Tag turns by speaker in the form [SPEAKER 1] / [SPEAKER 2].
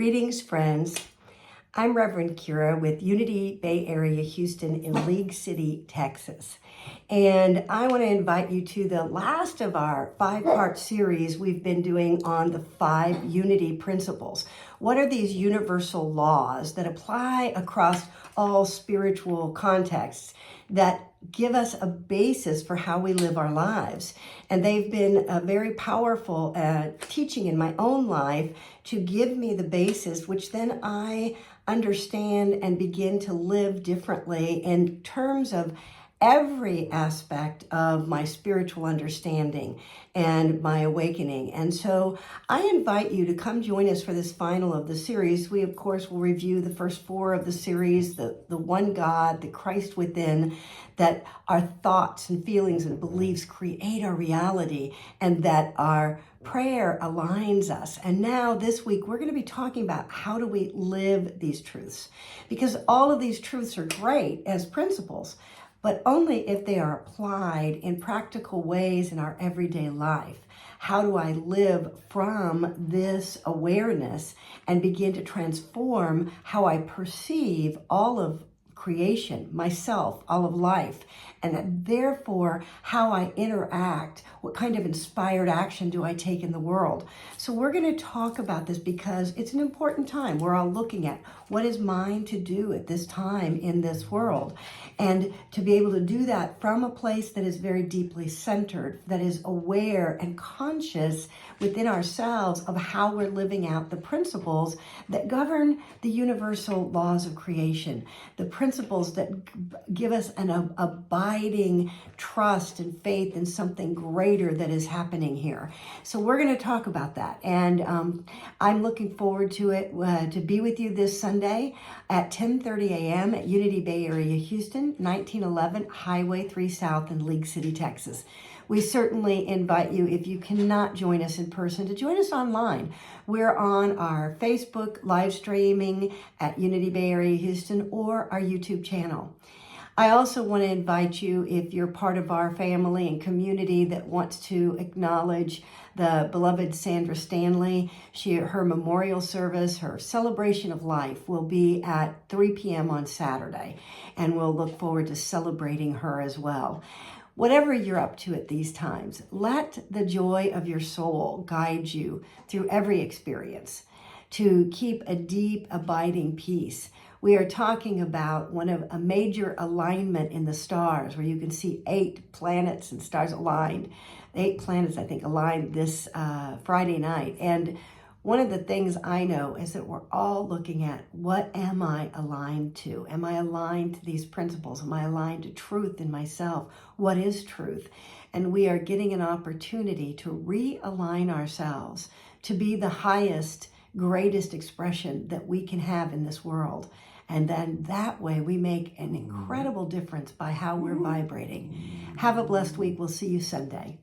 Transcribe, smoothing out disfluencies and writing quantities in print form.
[SPEAKER 1] Greetings, friends. I'm Reverend Kira with Unity Bay Area Houston in League City, Texas. And I want to invite you to the last of our 5-part series we've been doing on the 5 unity principles. What are these universal laws that apply across all spiritual contexts that give us a basis for how we live our lives? And they've been a very powerful teaching in my own life to give me the basis, which then I understand and begin to live differently in terms of every aspect of my spiritual understanding and my awakening. And so I invite you to come join us for this final of the series. We, of course, will review the first 4 of the series, the one God, the Christ within, that our thoughts and feelings and beliefs create our reality, and that our prayer aligns us. And now this week, we're going to be talking about how do we live these truths, because all of these truths are great as principles, but only if they are applied in practical ways in our everyday life. How do I live from this awareness and begin to transform how I perceive all of creation, myself, all of life, and therefore how I interact, what kind of inspired action do I take in the world? So we're going to talk about this because it's an important time. We're all looking at what is mine to do at this time in this world, and to be able to do that from a place that is very deeply centered, that is aware and conscious within ourselves of how we're living out the principles that govern the universal laws of creation, the principles that give us an abiding trust and faith in something greater that is happening here. So we're going to talk about that, and I'm looking forward to it, to be with you this Sunday at 10:30 a.m. at Unity Bay Area Houston, 1911 Highway 3 South in League City, Texas. We certainly invite you, if you cannot join us in person, to join us online. We're on our Facebook live streaming at Unity Bay Area Houston or our YouTube channel. I also want to invite you, if you're part of our family and community that wants to acknowledge the beloved Sandra Stanley, her memorial service, her celebration of life will be at 3 p.m. on Saturday, and we'll look forward to celebrating her as well. Whatever you're up to at these times, let the joy of your soul guide you through every experience to keep a deep, abiding peace. We are talking about a major alignment in the stars, where you can see 8 planets and stars aligned. 8 planets, I think, aligned this Friday night. And one of the things I know is that we're all looking at, what am I aligned to? Am I aligned to these principles? Am I aligned to truth in myself? What is truth? And we are getting an opportunity to realign ourselves to be the highest, greatest expression that we can have in this world. And then that way we make an incredible difference by how we're vibrating. Have a blessed week. We'll see you Sunday.